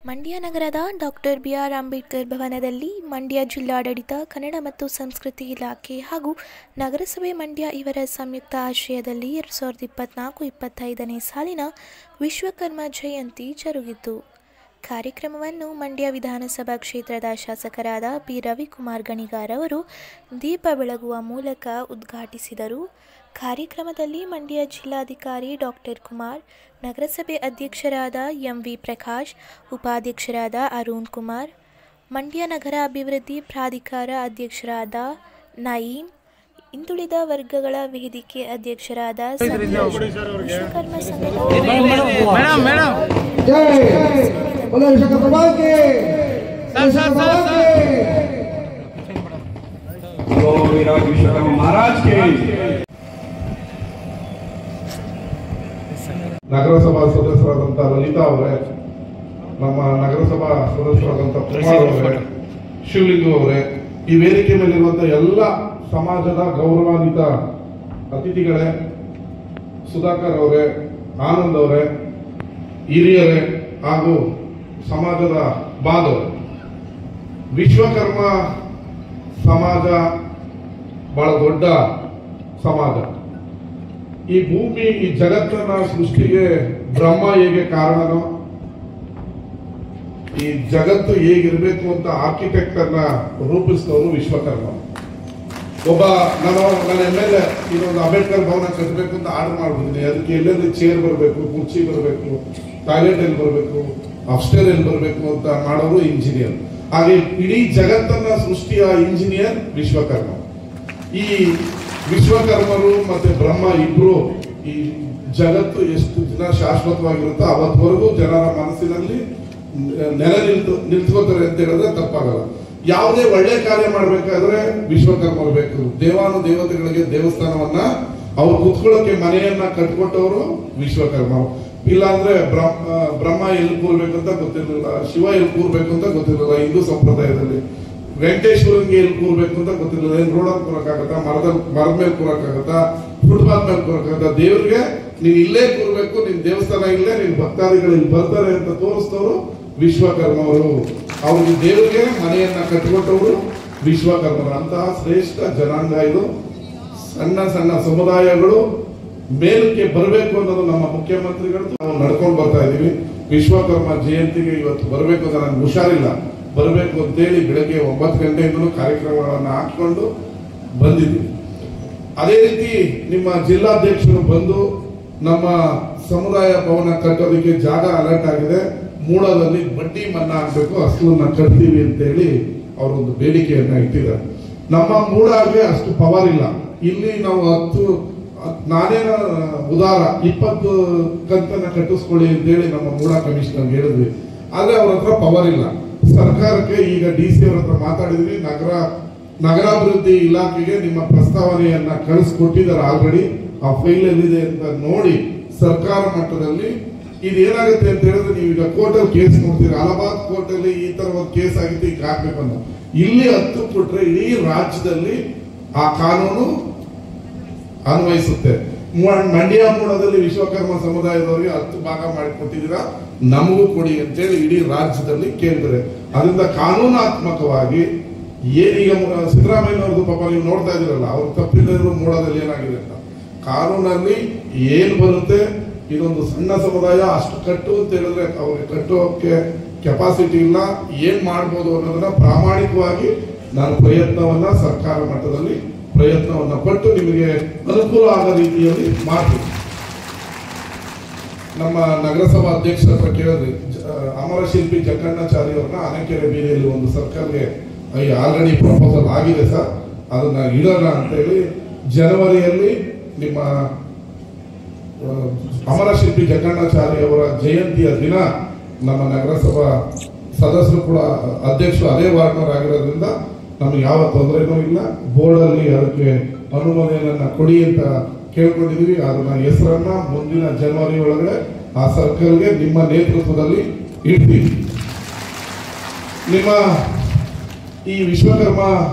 ಮಂಡ್ಯ ನಗರದ doctor B R. Ambedkar ಭವನದಲ್ಲಿ ಮಂಡ್ಯ ಜಿಲ್ಲಾಡಳಿತ, ಕನ್ನಡ ಮತ್ತು ಸಂಸ್ಕೃತಿ ಇಲಾಖೆ ಹಾಗೂ ನಗರಸಭೆ ಮಂಡ್ಯ ಇವರ ಸಂಯುಕ್ತ ಆಶ್ರಯದಲ್ಲಿ 2024-25ನೇ ಸಾಲಿನ ವಿಶ್ವಕರ್ಮ ಜಯಂತಿ ಜರುಗಿತು. ಕಾರ್ಯಕ್ರಮವನ್ನು ಮಂಡ್ಯ ವಿಧಾನಸಭಾ ಕ್ಷೇತ್ರದ ಶಾಸಕರಾದ ಪಿ. ರವಿಕುಮಾರ್ ಗಣಿಗಾರ್ ಅವರು ದೀಪ ಬೆಳಗುವ ಮೂಲಕ ಉದ್ಘಾಟಿಸಿದರು. ಕಾರ್ಯಕ್ರಮದಲ್ಲಿ ಮಂಡ್ಯ ಜಿಲ್ಲಾಧಿಕಾರಿ ಡಾಕ್ಟರ್ ಕುಮಾರ್, ನಗರಸಭೆ ಅಧ್ಯಕ್ಷರಾದ ಎಂ.ವಿ. ಪ್ರಕಾಶ್, ಉಪಾಧ್ಯಕ್ಷರಾದ ಅರುಣ್ ಕುಮಾರ್, ಮಂಡ್ಯ ನಗರ ಅಭಿವೃದ್ಧಿ ಪ್ರಾಧಿಕಾರ ಅಧ್ಯಕ್ಷರಾದ ನಯೀಂ, ಹಿಂದುಳಿದ ವರ್ಗಗಳ ವೇದಿಕೆ ಅಧ್ಯಕ್ಷರಾದ ವಿಶ್ವಕರ್ಮ ಸಂಘದ ನಗರಸಭಾ ಸದಸ್ಯರಾದಂಥ ಲಲಿತಾ ಅವರೇ, ನಮ್ಮ ನಗರಸಭಾ ಸದಸ್ಯರಾದಂಥ ಕುಮಾರ್ ಅವರೇ, ಶಿವಲಿಂಗು ಅವರೇ, ಈ ವೇದಿಕೆ ಮೇಲಿರುವಂಥ ಎಲ್ಲ ಸಮಾಜದ ಗೌರವಾನ್ವಿತ ಅತಿಥಿಗಳೇ, ಸುಧಾಕರ್ ಅವರೇ, ಆನಂದ್ ಅವರೇ, ಹಿರಿಯರೇ ಹಾಗೂ ಸಮಾಜದ ಬಾಂಧವರೇ, ವಿಶ್ವಕರ್ಮ ಸಮಾಜ ಬಹಳ ದೊಡ್ಡ ಸಮಾಜ. ಈ ಭೂಮಿ, ಈ ಜಗತ್ತನ್ನ ಸೃಷ್ಟಿಗೆ ಬ್ರಹ್ಮ ಹೇಗೆ ಕಾರಣನೋ, ಈ ಜಗತ್ತು ಹೇಗಿರ್ಬೇಕು ಅಂತ ಆರ್ಕಿಟೆಕ್ಟ್ ಅನ್ನ ರೂಪಿಸಿದವರು ವಿಶ್ವಕರ್ಮ. ಒಬ್ಬ ನನ್ನ ಎಮ್ಮೆಲ್ಲೆ ಇದೊಂದು ಅಂಬೇಡ್ಕರ್ ಭವನ ಕಟ್ಟಬೇಕು ಅಂತ ಆರ್ಡರ್ ಮಾಡ್ಬಿಟ್ಟಿದ್ದೀನಿ. ಅದಕ್ಕೆ ಎಲ್ಲೆಲ್ಲಿ ಚೇರ್ ಬರಬೇಕು, ಕುರ್ಚಿ ಬರಬೇಕು, ಟಾಯ್ಲೆಟ್ ಎಲ್ಲಿ ಬರಬೇಕು, ಅಪ್ಸ್ಟೇರ್ ಎಲ್ಲಿ ಬರಬೇಕು ಅಂತ ಮಾಡೋರು ಇಂಜಿನಿಯರ್. ಹಾಗೆ ಇಡೀ ಜಗತ್ತನ್ನ ಸೃಷ್ಟಿಯ ಇಂಜಿನಿಯರ್ ವಿಶ್ವಕರ್ಮ. ಈ ವಿಶ್ವಕರ್ಮರು ಮತ್ತೆ ಬ್ರಹ್ಮ ಇಬ್ರು ಈ ಜಗತ್ತು ಎಷ್ಟು ದಿನ ಶಾಶ್ವತವಾಗಿರುತ್ತೋ ಅವತ್ತವರೆಗೂ ಜನರ ಮನಸ್ಸಿನಲ್ಲಿ ನೆಲೆ ನಿಲ್ತ್ಕೋತಾರೆ ಅಂತ ಹೇಳಿದ್ರೆ ತಪ್ಪಾಗಲ್ಲ. ಯಾವುದೇ ಒಳ್ಳೆ ಕಾರ್ಯ ಮಾಡ್ಬೇಕಾದ್ರೆ ವಿಶ್ವಕರ್ಮರು ಬೇಕು. ದೇವಾನು ದೇವತೆಗಳಿಗೆ ದೇವಸ್ಥಾನವನ್ನ ಅವ್ರು ಕುತ್ಕೊಳ್ಳೋಕೆ ಮನೆಯನ್ನ ಕಟ್ಕೊಟ್ಟವರು ವಿಶ್ವಕರ್ಮ. ಇಲ್ಲಾಂದ್ರೆ ಬ್ರಹ್ಮ ಎಲ್ಲಿ ಕೂರ್ಬೇಕಂತ ಗೊತ್ತಿರಲಿಲ್ಲ, ಶಿವ ಎಲ್ಲಿ ಕೂರ್ಬೇಕು ಅಂತ ಗೊತ್ತಿರಲಿಲ್ಲ. ಹಿಂದೂ ಸಂಪ್ರದಾಯದಲ್ಲಿ ವೆಂಕಟೇಶ್ವರನ್ಗೆ ಎಲ್ಲಿ ಕೂರ್ಬೇಕು ಅಂತ ಗೊತ್ತಿರಲಿಲ್ಲ. ಏನ್ ರೋಡಲ್ಲಿ ಕೂರಕ್ಕಾಗತ್ತಾ, ಮರದ ಮೇಲೆ ಕೂರಕ್ಕಾಗತ್ತಾ, ಫುಟ್ಪಾತ್ ಮೇಲೆ ಕೂರಕ್ಕಾಗತ್ತಾ? ದೇವ್ರಿಗೆ ನೀನ್ ಇಲ್ಲೇ ಕೂರ್ಬೇಕು, ನಿನ್ ದೇವಸ್ಥಾನ ಇಲ್ಲೇ, ನಿನ್ ಭಕ್ತಾದಿಗಳು ಇಲ್ಲಿ ಬರ್ತಾರೆ ಅಂತ ತೋರಿಸ್ತವ್ರು ವಿಶ್ವಕರ್ಮವರು. ಅವ್ರಿಗೆ ದೇವರಿಗೆ ಮನೆಯನ್ನ ಕಟ್ಟಿಕೊಟ್ಟವರು ವಿಶ್ವಕರ್ಮರು. ಅಂತಹ ಶ್ರೇಷ್ಠ ಜನಾಂಗ ಇದು. ಸಣ್ಣ ಸಣ್ಣ ಸಮುದಾಯಗಳು ಮೇಲಕ್ಕೆ ಬರಬೇಕು ಅನ್ನೋದು ನಮ್ಮ ಮುಖ್ಯಮಂತ್ರಿಗಳು ನಾವು ನಡ್ಕೊಂಡು ಬರ್ತಾ ಇದೀವಿ. ವಿಶ್ವಕರ್ಮ ಜಯಂತಿಗೆ ಇವತ್ತು ಬರಬೇಕು ಅಂತ ನನಗೆ ಹುಷಾರಿಲ್ಲ, ಬರಬೇಕು ಅಂತೇಳಿ ಬೆಳಗ್ಗೆ 9 ಗಂಟೆಯಿಂದಲೂ ಕಾರ್ಯಕ್ರಮಗಳನ್ನು ಹಾಕಿಕೊಂಡು ಬಂದಿದ್ವಿ. ಅದೇ ರೀತಿ ನಿಮ್ಮ ಜಿಲ್ಲಾಧ್ಯಕ್ಷರು ಬಂದು ನಮ್ಮ ಸಮುದಾಯ ಭವನ ಕಟ್ಟೋದಕ್ಕೆ ಜಾಗ ಅಲರ್ಟ್ ಆಗಿದೆ, ಮೂಡದಲ್ಲಿ ಬಡ್ಡಿ ಮನ್ನಾ ಆಗ್ಬೇಕು, ಅಸಲನ್ನ ಕಟ್ತೀವಿ ಅಂತೇಳಿ ಅವರೊಂದು ಬೇಡಿಕೆಯನ್ನ ಇಟ್ಟಿದ್ದಾರೆ. ನಮ್ಮ ಮೂಡಾಗೆ ಅಷ್ಟು ಪವರ್ ಇಲ್ಲ. ಇಲ್ಲಿ ನಾವು 10 ನಾನೇನ ಉದಾರ 20 ಕಂತನ್ನ ಕಟ್ಟಿಸ್ಕೊಳ್ಳಿ ಅಂತೇಳಿ ನಮ್ಮ ಮೂಡ ಕಮಿಷನರ್ ಹೇಳಿದ್ವಿ. ಆದ್ರೆ ಅವ್ರ ಹತ್ರ ಪವರ್ ಇಲ್ಲ. ಸರ್ಕಾರಕ್ಕೆ ಈಗ ಡಿ.ಸಿ ಅವರ ಹತ್ರ ಮಾತಾಡಿದ್ವಿ. ನಗರಾಭಿವೃದ್ಧಿ ಇಲಾಖೆಗೆ ನಿಮ್ಮ ಪ್ರಸ್ತಾವನೆಯನ್ನ ಕಳಿಸ್ಕೊಟ್ಟಿದ್ದಾರೆ ಆಲ್ರೆಡಿ. ಆ ಫೈಲ್ ಎಲ್ಲಿದೆ ಅಂತ ನೋಡಿ ಸರ್ಕಾರ ಮಟ್ಟದಲ್ಲಿ ಇದೇನಾಗುತ್ತೆ ಅಂತ ಹೇಳಿದ್ರೆ, ನೀವೀಗ ಕೋರ್ಟಲ್ಲಿ ಕೇಸ್ ನೋಡ್ತೀರಿ. ಅಲಹಾಬಾದ್ ಕೋರ್ಟ್ ಅಲ್ಲಿ ಈ ತರ ಒಂದು ಕೇಸ್ ಆಗಿತ್ತು, ಈಗ ಹಾಕ್ಬೇಕು ಅಂತ. ಇಲ್ಲಿ 10 ಕೊಟ್ರೆ ಇಡೀ ರಾಜ್ಯದಲ್ಲಿ ಆ ಕಾನೂನು ಅನ್ವಯಿಸುತ್ತೆ. ಮಂಡ್ಯ ಮೂಡದಲ್ಲಿ ವಿಶ್ವಕರ್ಮ ಸಮುದಾಯದವರಿಗೆ 10 ಭಾಗ ಮಾಡಿಕೊಟ್ಟಿದ್ದೀರಾ, ನಮಗೂ ಕೊಡಿ ಅಂತೇಳಿ ಇಡೀ ರಾಜ್ಯದಲ್ಲಿ ಕೇಳಿದರೆ, ಅದರಿಂದ ಕಾನೂನಾತ್ಮಕವಾಗಿ ಏನೀಗ ಸಿದ್ದರಾಮಯ್ಯನವ್ರದ್ದು ಪಾಪ ನೀವು ನೋಡ್ತಾ ಇದ್ದೀರಲ್ಲ, ಅವ್ರು ತಪ್ಪಿಲ್ಲದಿರೋ ಮೂಡದಲ್ಲಿ ಏನಾಗಿದೆ ಅಂತ ಕಾನೂನಲ್ಲಿ ಏನ್ ಬರುತ್ತೆ. ಇದೊಂದು ಸಣ್ಣ ಸಮುದಾಯ, ಅಷ್ಟು ಕಟ್ಟು ಅಂತ ಹೇಳಿದ್ರೆ ಅವ್ರಿಗೆ ಕಟ್ಟೋಕೆ ಕೆಪಾಸಿಟಿ ಇಲ್ಲ. ಏನ್ ಮಾಡ್ಬೋದು ಅನ್ನೋದನ್ನ ಪ್ರಾಮಾಣಿಕವಾಗಿ ನಾನು ಪ್ರಯತ್ನವನ್ನ ಸರ್ಕಾರ ಮಟ್ಟದಲ್ಲಿ ಪ್ರಯತ್ನವನ್ನ ಪಟ್ಟು ನಿಮಗೆ ಅನುಕೂಲ ಆಗೋ ರೀತಿಯಲ್ಲಿ ಮಾಡ್ತೀವಿ. ನಮ್ಮ ನಗರಸಭಾ ಅಧ್ಯಕ್ಷರ ಹತ್ರ ಕೇಳಿದ್ರಿ, ಅಮರ ಶಿಲ್ಪಿ ಜಕ್ಕಣ್ಣಾಚಾರಿ ಅವ್ರನ್ನ ಅನಕೆರೆ ಬೀದಿಯಲ್ಲಿ ಒಂದು ಸರ್ಕಲ್ಗೆ ಆಲ್ರೆಡಿ ಪ್ರಪೋಸಲ್ ಆಗಿದೆ ಸರ್, ಅದನ್ನ ಇಡೋಣ ಅಂತ ಹೇಳಿ ಜನವರಿಯಲ್ಲಿ ನಿಮ್ಮ ಅಮರ ಶಿಲ್ಪಿ ಜಕ್ಕಣ್ಣಾಚಾರಿ ಅವರ ಜಯಂತಿಯ ದಿನ ನಮ್ಮ ನಗರಸಭಾ ಸದಸ್ಯರು ಕೂಡ ಅಧ್ಯಕ್ಷರು ಅದೇ ವಾರ್ಡ್ನವರಾಗಿರೋದ್ರಿಂದ ನಮ್ಗೆ ಯಾವ ತೊಂದರೆನೂ ಇಲ್ಲ. ಬೋರ್ಡ್ ಅಲ್ಲಿ ಅದಕ್ಕೆ ಅನುಮೋದನೆಯನ್ನ ಕೊಡಿ ಅಂತ ಕೇಳ್ಕೊಂಡಿದೀವಿ. ಅದನ್ನ ಹೆಸರನ್ನ ಮುಂದಿನ ಜನವರಿ ಒಳಗಡೆ ಆ ಸರ್ಕಲ್ಗೆ ನಿಮ್ಮ ನೇತೃತ್ವದಲ್ಲಿ ಇಡ್ತೀವಿ. ನಿಮ್ಮ ಈ ವಿಶ್ವಕರ್ಮ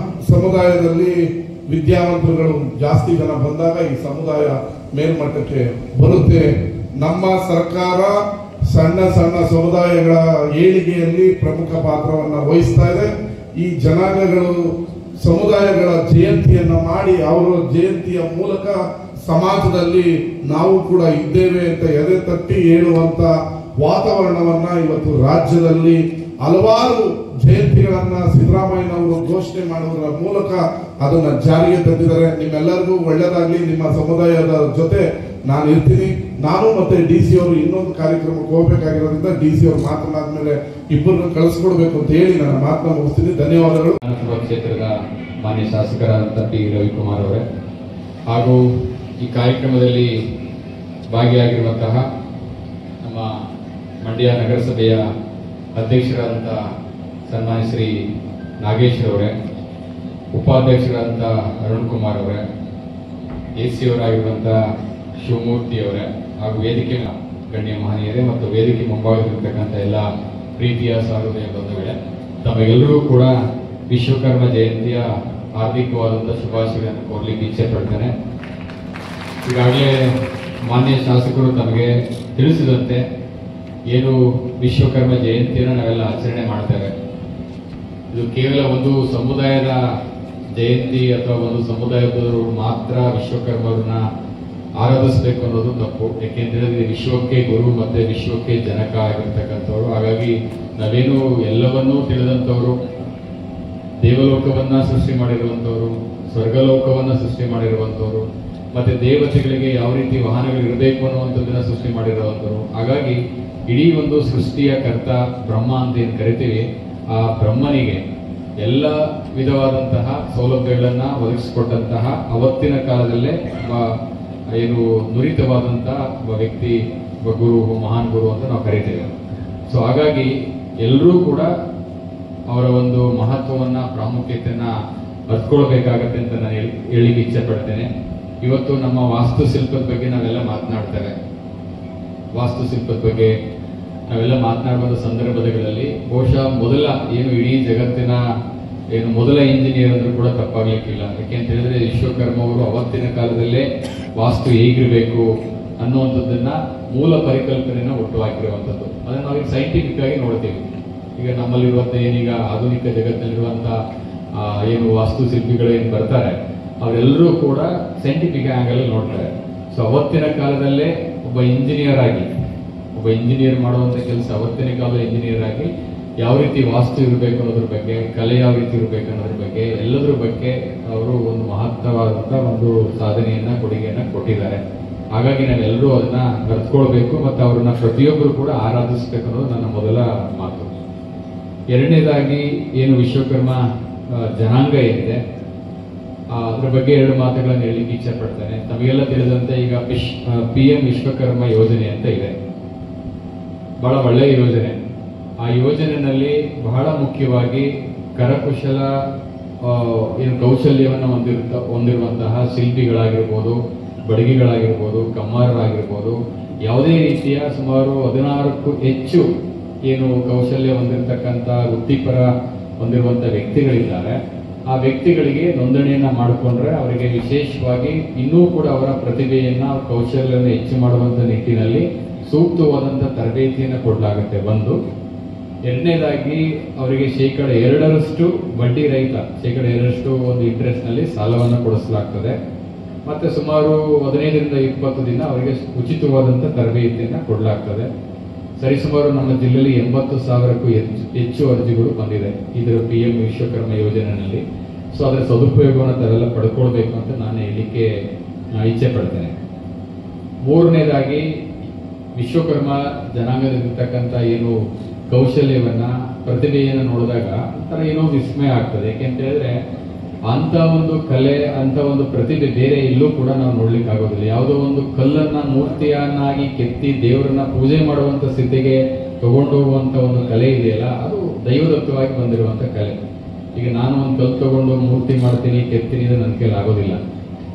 ಸಮುದಾಯದಲ್ಲಿ ವಿದ್ಯಾವಂತರುಗಳು ಜಾಸ್ತಿ ಜನ ಬಂದಾಗ ಈ ಸಮುದಾಯ ಮೇಲ್ಮಟ್ಟಕ್ಕೆ ಬರುತ್ತೆ. ನಮ್ಮ ಸರ್ಕಾರ ಸಣ್ಣ ಸಣ್ಣ ಸಮುದಾಯಗಳ ಏಳಿಗೆಯಲ್ಲಿ ಪ್ರಮುಖ ಪಾತ್ರವನ್ನು ವಹಿಸ್ತಾ ಇದೆ. ಈ ಜನಾಂಗಗಳು ಸಮುದಾಯಗಳ ಜಯಂತಿಯನ್ನ ಮಾಡಿ ಅವರ ಜಯಂತಿಯ ಮೂಲಕ ಸಮಾಜದಲ್ಲಿ ನಾವು ಕೂಡ ಇದ್ದೇವೆ ಅಂತ ಎದೆ ತಟ್ಟಿ ಹೇಳುವಂತ ವಾತಾವರಣವನ್ನ ಇವತ್ತು ರಾಜ್ಯದಲ್ಲಿ ಹಲವಾರು ಜಯಂತಿಗಳನ್ನ ಸಿದ್ದರಾಮಯ್ಯನವರು ಘೋಷಣೆ ಮಾಡುವುದರ ಮೂಲಕ ಅದನ್ನ ಜಾರಿಗೆ ತಂದಿದ್ದಾರೆ. ನಿಮ್ಮೆಲ್ಲರಿಗೂ ಒಳ್ಳೆಯದಾಗ್ಲಿ. ನಿಮ್ಮ ಸಮುದಾಯದ ಜೊತೆ ನಾನು ಇರ್ತೀನಿ. ನಾನು ಮತ್ತೆ DC ಅವರು ಇನ್ನೊಂದು ಕಾರ್ಯಕ್ರಮಕ್ಕೆ ಹೋಗ್ಬೇಕಾಗಿರೋದ್ರಿಂದ DC ಅವರು ಮಾತನಾದ್ಮೇಲೆ ಇಬ್ಬರನ್ನ ಕಳಿಸ್ಕೊಡ್ಬೇಕು ಅಂತ ಹೇಳಿ ನನ್ನ ಮಾತನ್ನ ಮುಗಿಸ್ತೀನಿ. ಧನ್ಯವಾದಗಳು. ಕ್ಷೇತ್ರದ ಮಾನ್ಯ ಶಾಸಕರಾದಂಥ P. ರವಿಕುಮಾರ್ ಅವರೇ ಹಾಗೂ ಈ ಕಾರ್ಯಕ್ರಮದಲ್ಲಿ ಭಾಗಿಯಾಗಿರುವಂತಹ ನಮ್ಮ ಮಂಡ್ಯ ನಗರಸಭೆಯ ಅಧ್ಯಕ್ಷರಾದಂಥ ಸನ್ಮಾನ್ಯ ಶ್ರೀ ನಾಗೇಶ್ ಅವರೇ, ಉಪಾಧ್ಯಕ್ಷರಾದಂಥ ಅರುಣ್ ಕುಮಾರ್ ಅವರೇ, AC ಅವರಾಗಿರುವಂಥ ಶಿವಮೂರ್ತಿ ಅವರೇ ಹಾಗೂ ವೇದಿಕೆ ಗಣ್ಯ ಮಹನೀಯರೇ ಮತ್ತು ವೇದಿಕೆ ಮುಂಭಾಗದಲ್ಲಿರ್ತಕ್ಕಂಥ ಎಲ್ಲ ಪ್ರೀತಿಯ ಸಹೃದಯ ಬಂಧುಗಳೇ, ತಮಗೆಲ್ಲರೂ ಕೂಡ ವಿಶ್ವಕರ್ಮ ಜಯಂತಿಯ ಹಾರ್ದಿಕವಾದಂಥ ಶುಭಾಶಯಗಳನ್ನು ಕೋರಲಿಕ್ಕೆ ಇಚ್ಛೆ ಪಡ್ತೇನೆ. ಈಗಾಗಲೇ ಮಾನ್ಯ ಶಾಸಕರು ತಮಗೆ ತಿಳಿಸಿದಂತೆ ಏನು ವಿಶ್ವಕರ್ಮ ಜಯಂತಿಯನ್ನು ನಾವೆಲ್ಲ ಆಚರಣೆ ಮಾಡ್ತೇವೆ. ಇದು ಕೇವಲ ಒಂದು ಸಮುದಾಯದ ಜಯಂತಿ ಅಥವಾ ಒಂದು ಸಮುದಾಯದವರು ಮಾತ್ರ ವಿಶ್ವಕರ್ಮರನ್ನ ಆರಾಧಿಸಬೇಕು ಅನ್ನೋದು ತಪ್ಪು. ಯಾಕೆಂದ್ರೆ ವಿಶ್ವಕ್ಕೆ ಗುರು ಮತ್ತೆ ವಿಶ್ವಕ್ಕೆ ಜನಕ ಆಗಿರ್ತಕ್ಕಂಥವ್ರು. ಹಾಗಾಗಿ ನಾವೇನು ಎಲ್ಲವನ್ನೂ ತಿಳಿದಂಥವ್ರು, ದೇವಲೋಕವನ್ನ ಸೃಷ್ಟಿ ಮಾಡಿರುವಂಥವ್ರು, ಸ್ವರ್ಗಲೋಕವನ್ನ ಸೃಷ್ಟಿ ಮಾಡಿರುವಂಥವ್ರು, ಮತ್ತೆ ದೇವತೆಗಳಿಗೆ ಯಾವ ರೀತಿ ವಾಹನಗಳು ಇರಬೇಕು ಅನ್ನುವಂಥದ್ದನ್ನ ಸೃಷ್ಟಿ ಮಾಡಿರುವಂಥವ್ರು. ಹಾಗಾಗಿ ಇಡೀ ಒಂದು ಸೃಷ್ಟಿಯ ಕರ್ತ ಬ್ರಹ್ಮ ಅಂತ ಏನು ಕರಿತೀವಿ, ಆ ಬ್ರಹ್ಮನಿಗೆ ಎಲ್ಲ ವಿಧವಾದಂತಹ ಸೌಲಭ್ಯಗಳನ್ನ ಒದಗಿಸಿಕೊಟ್ಟಂತಹ ಅವತ್ತಿನ ಕಾಲದಲ್ಲೇ ಏನು ನುರಿತವಾದಂತಹ ಒಬ್ಬ ವ್ಯಕ್ತಿ, ಒಬ್ಬ ಗುರು, ಮಹಾನ್ ಗುರು ಅಂತ ನಾವು ಕರಿತೇವೆ. ಸೊ ಹಾಗಾಗಿ ಎಲ್ಲರೂ ಕೂಡ ಅವರ ಒಂದು ಮಹತ್ವವನ್ನ, ಪ್ರಾಮುಖ್ಯತೆಯನ್ನ ಅರ್ಥಕೊಳ್ಬೇಕಾಗತ್ತೆ ಅಂತ ನಾನು ಹೇಳಿಕ್ಕೆ ಇಚ್ಛೆ ಪಡ್ತೇನೆ. ಇವತ್ತು ನಮ್ಮ ವಾಸ್ತುಶಿಲ್ಪದ ಬಗ್ಗೆ ನಾವೆಲ್ಲ ಮಾತನಾಡ್ತೇವೆ. ವಾಸ್ತುಶಿಲ್ಪದ ಬಗ್ಗೆ ನಾವೆಲ್ಲ ಮಾತನಾಡುವ ಸಂದರ್ಭಗಳಲ್ಲಿ ಬಹುಶಃ ಮೊದಲ ಏನು ಇಡೀ ಜಗತ್ತಿನ ಏನು ಮೊದಲ ಇಂಜಿನಿಯರ್ ಅಂದ್ರೂ ಕೂಡ ತಪ್ಪಾಗ್ಲಿಕ್ಕಿಲ್ಲ. ಯಾಕೆಂತ ಹೇಳಿದ್ರೆ ವಿಶ್ವಕರ್ಮ ಅವರು ಅವತ್ತಿನ ಕಾಲದಲ್ಲೇ ವಾಸ್ತು ಹೇಗಿರಬೇಕು ಅನ್ನುವಂಥದ್ದನ್ನ ಮೂಲ ಪರಿಕಲ್ಪನೆಯನ್ನ ಹುಟ್ಟು ಹಾಕಿರುವಂಥದ್ದು. ಅದನ್ನ ನಾವೀಗ ಸೈಂಟಿಫಿಕ್ ಆಗಿ ನೋಡ್ತೀವಿ. ಈಗ ನಮ್ಮಲ್ಲಿರುವಂತ ಏನೀಗ ಆಧುನಿಕ ಜಗತ್ತಿನಲ್ಲಿರುವಂತ ಏನು ವಾಸ್ತುಶಿಲ್ಪಿಗಳು ಏನು ಬರ್ತಾರೆ ಅವರೆಲ್ಲರೂ ಕೂಡ ಸೈಂಟಿಫಿಕ್ ಆಂಗಲ್ ನೋಡ್ತಾರೆ. ಸೊ ಅವತ್ತಿನ ಕಾಲದಲ್ಲೇ ಒಬ್ಬ ಇಂಜಿನಿಯರ್ ಮಾಡುವಂತ ಕೆಲಸ, ಅವತ್ತಿನ ಕಾಲದ ಇಂಜಿನಿಯರ್ ಆಗಿ ಯಾವ ರೀತಿ ವಾಸ್ತು ಇರಬೇಕು ಅನ್ನೋದ್ರ ಬಗ್ಗೆ, ಕಲೆ ಯಾವ ರೀತಿ ಇರಬೇಕು ಅನ್ನೋದ್ರ ಬಗ್ಗೆ, ಎಲ್ಲದ್ರ ಬಗ್ಗೆ ಅವರು ಒಂದು ಮಹತ್ತರವಾದಂತಹ ಒಂದು ಸಾಧನೆಯನ್ನ, ಕೊಡುಗೆಯನ್ನ ಕೊಟ್ಟಿದ್ದಾರೆ. ಹಾಗಾಗಿ ನಾವೆಲ್ಲರೂ ಅದನ್ನ ಅರ್ಥಕೊಳ್ಬೇಕು ಮತ್ತು ಅವ್ರನ್ನ ಪ್ರತಿಯೊಬ್ಬರು ಕೂಡ ಆರಾಧಿಸಬೇಕು ಅನ್ನೋದು ನನ್ನ ಮೊದಲ ಮಾತು. ಎರಡನೇದಾಗಿ ಏನು ವಿಶ್ವಕರ್ಮ ಜನಾಂಗ ಏನಿದೆ ಅದ್ರ ಬಗ್ಗೆ ಎರಡು ಮಾತುಗಳನ್ನು ಹೇಳಲಿಕ್ಕೆ ಇಚ್ಛೆ ಪಡ್ತೇನೆ. ತಮಗೆಲ್ಲ ತಿಳಿದಂತೆ ಈಗ PM ವಿಶ್ವಕರ್ಮ ಯೋಜನೆ ಅಂತ ಇದೆ. ಬಹಳ ಒಳ್ಳೆಯ ಯೋಜನೆ. ಆ ಯೋಜನೆಯಲ್ಲಿ ಬಹಳ ಮುಖ್ಯವಾಗಿ ಕರಕುಶಲ ಏನು ಕೌಶಲ್ಯವನ್ನು ಹೊಂದಿರುವಂತಹ ಶಿಲ್ಪಿಗಳಾಗಿರ್ಬೋದು, ಬಡಗಿಗಳಾಗಿರ್ಬೋದು, ಕಮ್ಮಾರರಾಗಿರ್ಬೋದು, ಯಾವುದೇ ರೀತಿಯ ಸುಮಾರು 16ಕ್ಕೂ ಹೆಚ್ಚು ಏನು ಕೌಶಲ್ಯ ಹೊಂದಿರತಕ್ಕಂಥ ವೃತ್ತಿಪರ ಹೊಂದಿರುವಂತಹ ವ್ಯಕ್ತಿಗಳಿದ್ದಾರೆ. ಆ ವ್ಯಕ್ತಿಗಳಿಗೆ ನೋಂದಣಿಯನ್ನ ಮಾಡಿಕೊಂಡ್ರೆ ಅವರಿಗೆ ವಿಶೇಷವಾಗಿ ಇನ್ನೂ ಕೂಡ ಅವರ ಪ್ರತಿಭೆಯನ್ನ, ಕೌಶಲ್ಯವನ್ನು ಹೆಚ್ಚು ಮಾಡುವಂತ ನಿಟ್ಟಿನಲ್ಲಿ ಸೂಕ್ತವಾದಂತಹ ತರಬೇತಿಯನ್ನು ಕೊಡಲಾಗುತ್ತೆ. ಒಂದು. ಎರಡನೇದಾಗಿ ಅವರಿಗೆ 2% ಬಡ್ಡಿ ರಹಿತ 2% ಒಂದು ಇಂಟ್ರೆಸ್ಟ್ ನಲ್ಲಿ ಸಾಲವನ್ನು ಕೊಡಿಸಲಾಗ್ತದೆ. ಮತ್ತೆ ಸುಮಾರು 15 ರಿಂದ 20 ದಿನ ಅವರಿಗೆ ಉಚಿತವಾದಂತಹ ತರಬೇತಿಯನ್ನ ಕೊಡಲಾಗ್ತದೆ. ಸರಿಸುಮಾರು ನಮ್ಮ ಜಿಲ್ಲೆಯಲ್ಲಿ 80,000ಕ್ಕೂ ಹೆಚ್ಚು ಅರ್ಜಿಗಳು ಬಂದಿದೆ ಇದರ PM ವಿಶ್ವಕರ್ಮ ಯೋಜನೆಯಲ್ಲಿ. ಸೊ ಅದರ ಸದುಪಯೋಗವನ್ನು ತಾವೆಲ್ಲ ಪಡ್ಕೊಳ್ಬೇಕು ಅಂತ ನಾನು ಹೇಳಲಿಕ್ಕೆ ಇಚ್ಛೆ ಪಡ್ತೇನೆ. ಮೂರನೇದಾಗಿ ವಿಶ್ವಕರ್ಮ ಜನಾಂಗದಲ್ಲಿರ್ತಕ್ಕಂಥ ಏನು ಕೌಶಲ್ಯವನ್ನ, ಪ್ರತಿಭೆಯನ್ನು ನೋಡಿದಾಗ ಒಂಥರ ಏನೋ ವಿಸ್ಮಯ ಆಗ್ತದೆ. ಯಾಕೆಂತ ಹೇಳಿದ್ರೆ ಅಂತ ಒಂದು ಕಲೆ, ಅಂತ ಒಂದು ಪ್ರತಿಭೆ ಬೇರೆ ಎಲ್ಲೂ ಕೂಡ ನಾವು ನೋಡ್ಲಿಕ್ಕೆ ಆಗೋದಿಲ್ಲ. ಯಾವುದೋ ಒಂದು ಕಲ್ಲನ್ನ ಮೂರ್ತಿಯನ್ನಾಗಿ ಕೆತ್ತಿ ದೇವರನ್ನ ಪೂಜೆ ಮಾಡುವಂತ ಸ್ಥಿತಿಗೆ ತಗೊಂಡೋಗುವಂತ ಒಂದು ಕಲೆ ಇದೆಯಲ್ಲ, ಅದು ದೈವದತ್ತವಾಗಿ ಬಂದಿರುವಂತ ಕಲೆ. ಈಗ ನಾನು ಒಂದು ಕಲ್ಲು ತಗೊಂಡು ಮೂರ್ತಿ ಮಾಡ್ತೀನಿ, ಕೆತ್ತೀನಿ, ಇದು ನನ್ನ ಕೈಲಿ ಆಗೋದಿಲ್ಲ.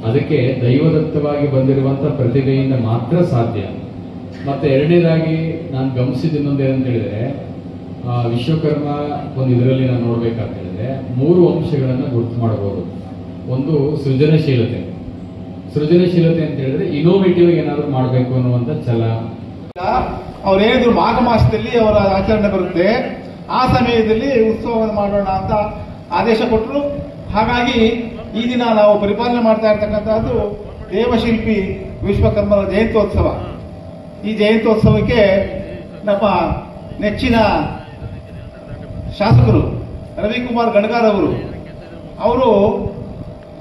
ಅದಕ್ಕೆ ದೈವದತ್ತವಾಗಿ ಬಂದಿರುವಂತ ಪ್ರತಿಭೆಯಿಂದ ಮಾತ್ರ ಸಾಧ್ಯ. ಮತ್ತೆ ಎರಡನೇದಾಗಿ ನಾನು ಗಮನಿಸಿದ ಇನ್ನೊಂದು ಏನಂತ ಹೇಳಿದ್ರೆ, ವಿಶ್ವಕರ್ಮ ಒಂದು ಇದರಲ್ಲಿ ನಾನು ನೋಡ್ಬೇಕಂತ ಹೇಳಿದ್ರೆ 3 ಅಂಶಗಳನ್ನ ಗುರುತು ಮಾಡಬಹುದು. ಒಂದು ಸೃಜನಶೀಲತೆ. ಸೃಜನಶೀಲತೆ ಅಂತ ಹೇಳಿದ್ರೆ ಇನೋವೇಟಿವ್ ಏನಾದ್ರು ಮಾಡಬೇಕು ಅನ್ನುವಂಥ ಛಲ, ಅವ್ರು ಹೇಳಿದ್ರು ಮಾಘ ಮಾಸದಲ್ಲಿ ಅವರ ಆಚರಣೆ ಬರುತ್ತೆ, ಆ ಸಮಯದಲ್ಲಿ ಉತ್ಸವವನ್ನು ಮಾಡೋಣ ಅಂತ ಆದೇಶ ಕೊಟ್ಟರು. ಹಾಗಾಗಿ ಈ ದಿನ ನಾವು ಪರಿಪಾಲನೆ ಮಾಡ್ತಾ ಇರ್ತಕ್ಕಂಥದ್ದು ದೇವಶಿಲ್ಪಿ ವಿಶ್ವಕರ್ಮರ ಜಯಂತ್ಯೋತ್ಸವ. ಈ ಜಯಂತ್ಯೋತ್ಸವಕ್ಕೆ ನಮ್ಮ ನೆಚ್ಚಿನ ಶಾಸಕರು ರವಿಕುಮಾರ್ ಗಣಗಾರ್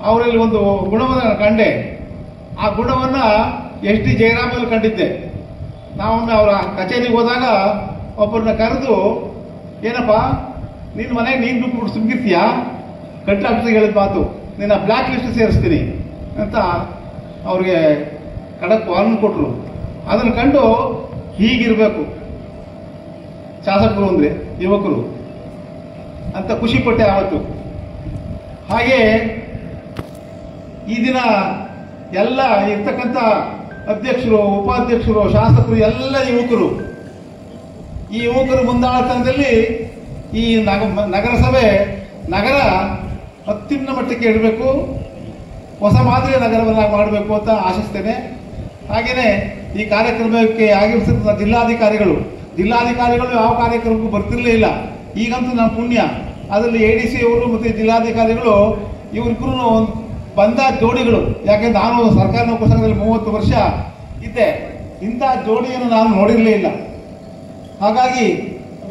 ಅವರಲ್ಲಿ ಒಂದು ಗುಣವನ್ನು ಕಂಡೆ. ಆ ಗುಣವನ್ನ ಎಸ್ ಡಿ ಜಯರಾಮಲ್ಲಿ ಕಂಡಿದ್ದೆ. ನಾವೊಮ್ಮೆ ಅವರ ಕಚೇರಿಗೆ ಹೋದಾಗ ಒಬ್ಬರನ್ನ ಕರೆದು, ಏನಪ್ಪ ನಿನ್ನ ಮನೆಗೆ ನೀನು ದುಡ್ಡು ಸುಮ್ಗಿರ್ತೀಯಾ, ಕಂಟ್ರಾಕ್ಟರ್ಗೆ ಹೇಳಿದ ಮಾತು, ನಿನ್ನ ಬ್ಲ್ಯಾಕ್ ಲಿಸ್ಟ್ ಸೇರಿಸ್ತೀನಿ ಅಂತ ಅವ್ರಿಗೆ ಖಡಕ್ ವಾರ್ನಿಂಗ್ ಕೊಟ್ಟರು. ಅದನ್ನು ಕಂಡು ಹೀಗಿರಬೇಕು ಶಾಸಕರು ಅಂದ್ರೆ ಯುವಕರು ಅಂತ ಖುಷಿಪಟ್ಟೆ ಆವತ್ತು. ಹಾಗೆ ಈ ದಿನ ಎಲ್ಲ ಇರ್ತಕ್ಕಂಥ ಅಧ್ಯಕ್ಷರು, ಉಪಾಧ್ಯಕ್ಷರು, ಶಾಸಕರು ಎಲ್ಲ ಯುವಕರು, ಈ ಯುವಕರು ಮುಂದಾಳತನದಲ್ಲಿ ಈ ನಗರಸಭೆ ನಗರ ಅತ್ಯುನ್ನತ ಮಟ್ಟಕ್ಕೆ ಇಡಬೇಕು, ಹೊಸ ಮಾದರಿಯ ನಗರವನ್ನಾಗಿ ಮಾಡಬೇಕು ಅಂತ ಆಶಿಸ್ತೇನೆ. ಹಾಗೇನೆ ಈ ಕಾರ್ಯಕ್ರಮಕ್ಕೆ ಆಗಮಿಸಿದ ಜಿಲ್ಲಾಧಿಕಾರಿಗಳು ಯಾವ ಕಾರ್ಯಕ್ರಮಕ್ಕೂ ಬರ್ತಿರ್ಲೇ ಇಲ್ಲ. ಈಗಂತೂ ನಮ್ಮ ಪುಣ್ಯ, ಅದರಲ್ಲಿ ADC ಅವರು ಮತ್ತೆ ಜಿಲ್ಲಾಧಿಕಾರಿಗಳು ಇವರಿಬ್ಬರು ಬಂದ ಜೋಡಿಗಳು. ಯಾಕೆಂದ್ರೆ ನಾನು ಸರ್ಕಾರಿ ನೌಕರ ಸಂಘದಲ್ಲಿ 30 ವರ್ಷ ಇದ್ದೆ, ಇಂಥ ಜೋಡಿಯನ್ನು ನಾನು ನೋಡಿರಲೇ ಇಲ್ಲ. ಹಾಗಾಗಿ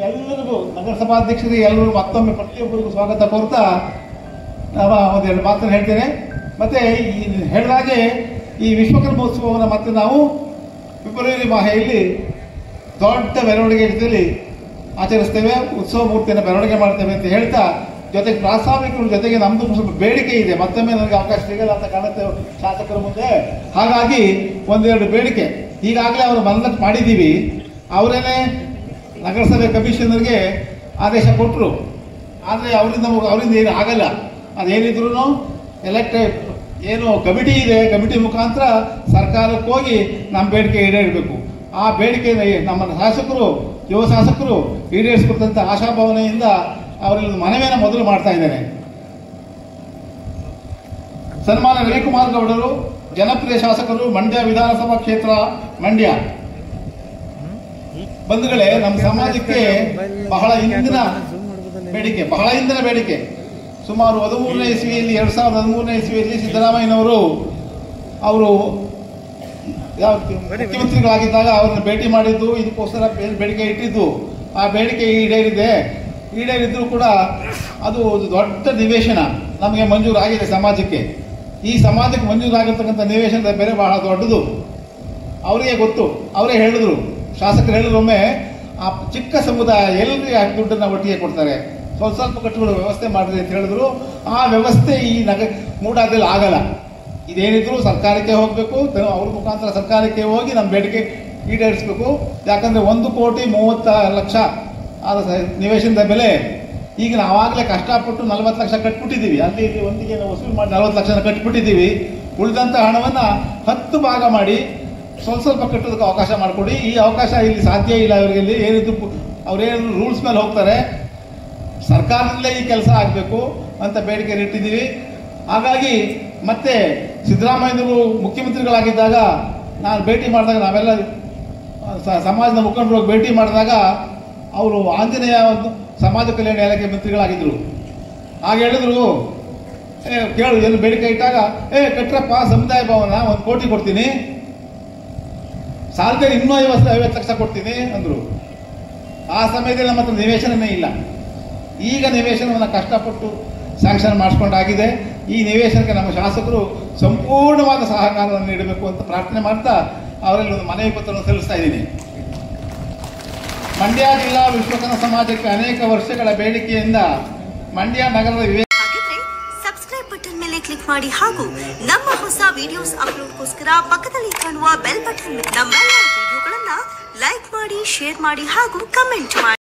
ಎಲ್ಲರಿಗೂ ನಗರಸಭಾಧ್ಯಕ್ಷರಿಗೆ ಎಲ್ಲರಿಗೂ ಮತ್ತೊಮ್ಮೆ ಪ್ರತಿಯೊಬ್ಬರಿಗೂ ಸ್ವಾಗತ ಕೋರ್ತಾ ಒಂದೆರಡು ಮಾತನ್ನು ಹೇಳ್ತೇನೆ. ಮತ್ತೆ ಹೇಳಿದಾಗೆ ಈ ವಿಶ್ವಕರ್ಮೋತ್ಸವವನ್ನು ಮತ್ತೆ ನಾವು ಫೆಬ್ರವರಿ ಮಾಹೆಯಲ್ಲಿ ದೊಡ್ಡ ಮೆರವಣಿಗೆ ಜೊತೆಯಲ್ಲಿ ಆಚರಿಸ್ತೇವೆ, ಉತ್ಸವ ಮೂರ್ತಿಯನ್ನು ಮೆರವಣಿಗೆ ಮಾಡ್ತೇವೆ ಅಂತ ಹೇಳ್ತಾ, ಜೊತೆಗೆ ಪ್ರಾಸ್ತಾವಿಕರ ಜೊತೆಗೆ ನಮ್ದು ಸ್ವಲ್ಪ ಬೇಡಿಕೆ ಇದೆ. ಮತ್ತೊಮ್ಮೆ ನನಗೆ ಅವಕಾಶ ಸಿಗಲ್ಲ ಅಂತ ಕಾಣುತ್ತೆ ಶಾಸಕರ ಮುಂದೆ. ಹಾಗಾಗಿ ಒಂದೆರಡು ಬೇಡಿಕೆ ಈಗಾಗಲೇ ಅವರು ಮನದಟ್ಟು ಮಾಡಿದ್ದೀವಿ. ಅವರೇನೆ ನಗರಸಭೆ ಕಮಿಷನರ್ಗೆ ಆದೇಶ ಕೊಟ್ಟರು. ಆದರೆ ಅವರಿಂದ ಏನು ಆಗಲ್ಲ. ಅದೇನಿದ್ರು ಎಲೆಕ್ಟೆಡ್ ಏನು ಕಮಿಟಿ ಇದೆ, ಕಮಿಟಿ ಮುಖಾಂತರ ಸರ್ಕಾರಕ್ಕೆ ಹೋಗಿ ನಮ್ಮ ಬೇಡಿಕೆ ಈಡೇರಬೇಕು. ಆ ಬೇಡಿಕೆ ನಮ್ಮ ಶಾಸಕರು, ಯುವ ಶಾಸಕರು ಈಡೇರಿಸಿಕೊಟ್ಟಂತ ಆಶಾಭಾವನೆಯಿಂದ ಅವರಲ್ಲಿ ಮನವಿಯನ್ನು ಮೊದಲು ಮಾಡ್ತಾ ಇದ್ದೇನೆ. ಸನ್ಮಾನ್ಯ ರವಿಕುಮಾರ್ ಗೌಡರು, ಜನಪ್ರಿಯ ಶಾಸಕರು, ಮಂಡ್ಯ ವಿಧಾನಸಭಾ ಕ್ಷೇತ್ರ ಮಂಡ್ಯ. ಬಂಧುಗಳೇ, ನಮ್ಮ ಸಮಾಜಕ್ಕೆ ಬಹಳ ಹಿಂದಿನ ಬೇಡಿಕೆ ಸುಮಾರು 13ನೇ ಇಸ್ವಿಯಲ್ಲಿ 2013ನೇ ಇಸ್ವಿಯಲ್ಲಿ ಸಿದ್ದರಾಮಯ್ಯನವರು ಅವರು ಮುಖ್ಯಮಂತ್ರಿಗಳಾಗಿದ್ದಾಗ ಅವರನ್ನು ಭೇಟಿ ಮಾಡಿದ್ದು, ಇದಕ್ಕೋಸ್ಕರ ಬೇಡಿಕೆ ಇಟ್ಟಿದ್ದು. ಆ ಬೇಡಿಕೆ ಈಡೇರಿದ್ರು ಕೂಡ ಅದು ದೊಡ್ಡ ನಿವೇಶನ ನಮಗೆ ಮಂಜೂರಾಗಿದೆ ಸಮಾಜಕ್ಕೆ. ಈ ಸಮಾಜಕ್ಕೆ ಮಂಜೂರಾಗಿರ್ತಕ್ಕಂಥ ನಿವೇಶನದ ಬೆಲೆ ಬಹಳ ದೊಡ್ಡದು. ಅವರಿಗೆ ಗೊತ್ತು, ಅವರೇ ಹೇಳಿದ್ರು, ಶಾಸಕರು ಹೇಳಿದ್ರು, ಒಮ್ಮೆ ಆ ಚಿಕ್ಕ ಸಮುದಾಯ ಎಲ್ಲರಿಗೆ ಆ ದುಡ್ಡನ್ನ ಒಟ್ಟಿಗೆ ಕೊಡ್ತಾರೆ, ಸ್ವಲ್ಪ ಕಟ್ಟುಗಳ ವ್ಯವಸ್ಥೆ ಮಾಡಿದ್ರೆ ಅಂತ ಹೇಳಿದ್ರು. ಆ ವ್ಯವಸ್ಥೆ ಈ ಮೂಡಾದಲ್ಲಿ ಆಗಲ್ಲ. ಇದೇನಿದ್ರು ಸರ್ಕಾರಕ್ಕೆ ಹೋಗಬೇಕು, ಅವ್ರ ಮುಖಾಂತರ ಸರ್ಕಾರಕ್ಕೆ ಹೋಗಿ ನಮ್ಮ ಬೇಡಿಕೆ ಈಡೇರಿಸಬೇಕು. ಯಾಕಂದ್ರೆ 1,30,30,00,000 ಆದ ನಿವೇಶನದ ಬೆಲೆ. ಈಗ ನಾವಾಗಲೇ ಕಷ್ಟಪಟ್ಟು 40 ಲಕ್ಷ ಕಟ್ಬಿಟ್ಟಿದ್ದೀವಿ. ಅಲ್ಲಿ ಒಂದಿಗೆ ನಾವು ವಸೂಲು ಮಾಡಿ 40 ಲಕ್ಷ ಕಟ್ಬಿಟ್ಟಿದ್ದೀವಿ. ಉಳಿದಂತ ಹಣವನ್ನ 10 ಭಾಗ ಮಾಡಿ ಸ್ವಲ್ಪ ಕಟ್ಟೋದಕ್ಕೆ ಅವಕಾಶ ಮಾಡಿಕೊಡಿ. ಈ ಅವಕಾಶ ಇಲ್ಲಿ ಸಾಧ್ಯ ಇಲ್ಲ. ಅವರಿಗೆ ಏನಿದ್ದು ಅವ್ರೇನು ರೂಲ್ಸ್ ಮೇಲೆ ಹೋಗ್ತಾರೆ, ಸರ್ಕಾರದಲ್ಲೇ ಈ ಕೆಲಸ ಆಗಬೇಕು ಅಂತ ಬೇಡಿಕೆ ಇಟ್ಟಿದ್ದೀವಿ. ಹಾಗಾಗಿ ಮತ್ತೆ ಸಿದ್ದರಾಮಯ್ಯನವರು ಮುಖ್ಯಮಂತ್ರಿಗಳಾಗಿದ್ದಾಗ ನಾನು ಭೇಟಿ ಮಾಡಿದಾಗ, ನಾವೆಲ್ಲ ಸಮಾಜದ ಮುಖಂಡರು ಭೇಟಿ ಮಾಡಿದಾಗ, ಅವರು ಆಂಜನೇಯ ಒಂದು ಸಮಾಜ ಕಲ್ಯಾಣ ಇಲಾಖೆ ಮಂತ್ರಿಗಳಾಗಿದ್ರು. ಆಗ ಹೇಳಿದ್ರು, ಕೇಳು ಏನು ಬೇಡಿಕೆ ಇಟ್ಟಾಗ, ಕಟ್ರಪ್ಪ ಸಮುದಾಯ ಭವನ 1 ಕೋಟಿ ಕೊಡ್ತೀನಿ, ಸಾಲದಲ್ಲಿ ಇನ್ನೂ 50 ಲಕ್ಷ ಕೊಡ್ತೀನಿ ಅಂದ್ರು. ಆ ಸಮಯದಲ್ಲಿ ನಮ್ಮ ಹತ್ರ ನಿವೇಶನನೇ ಇಲ್ಲ. ಈಗ ನಿವೇಶನವನ್ನು ಕಷ್ಟಪಟ್ಟು ಸ್ಯಾಂಕ್ಷನ್ ಮಾಡಿಸ್ಕೊಂಡಾಗಿದೆ. ಈ ನಿವೇಶನಕ್ಕೆ ನಮ್ಮ ಶಾಸಕರು ಸಂಪೂರ್ಣವಾದ ಸಹಕಾರವನ್ನು ನೀಡಬೇಕು ಅಂತ ಪ್ರಾರ್ಥನೆ ಮಾಡ್ತಾ ಅವರಲ್ಲಿ ಒಂದು ಮನವಿ ಪತ್ರವನ್ನು ಸಲ್ಲಿಸ್ತಾ ಇದ್ದೀನಿ. ಮಂಡ್ಯ ಜಿಲ್ಲಾ ವಿಶ್ವಕರ್ಮ ಸಮಾಜಕ್ಕೆ ಅನೇಕ ವರ್ಷಗಳ ಬೇಡಿಕೆಯಿಂದ ಮಂಡ್ಯ ನಗರದ ಸಬ್ಸ್ಕ್ರೈಬ್ ಬಟನ್ ಮೇಲೆ ಕ್ಲಿಕ್ ಮಾಡಿ ಹಾಗೂ ನಮ್ಮ ಹೊಸ ವಿಡಿಯೋಸ್ ಅಪ್ಲೋಡ್ಗೋಸ್ಕರ ಪಕ್ಕದಲ್ಲಿ ಕಾಣುವ ಬೆಲ್ ಬಟನ್ ನಮ್ಮೆಲ್ಲ ವಿಡಿಯೋಗಳನ್ನ ಲೈಕ್ ಮಾಡಿ, ಶೇರ್ ಮಾಡಿ ಹಾಗೂ ಕಮೆಂಟ್ ಮಾಡಿ.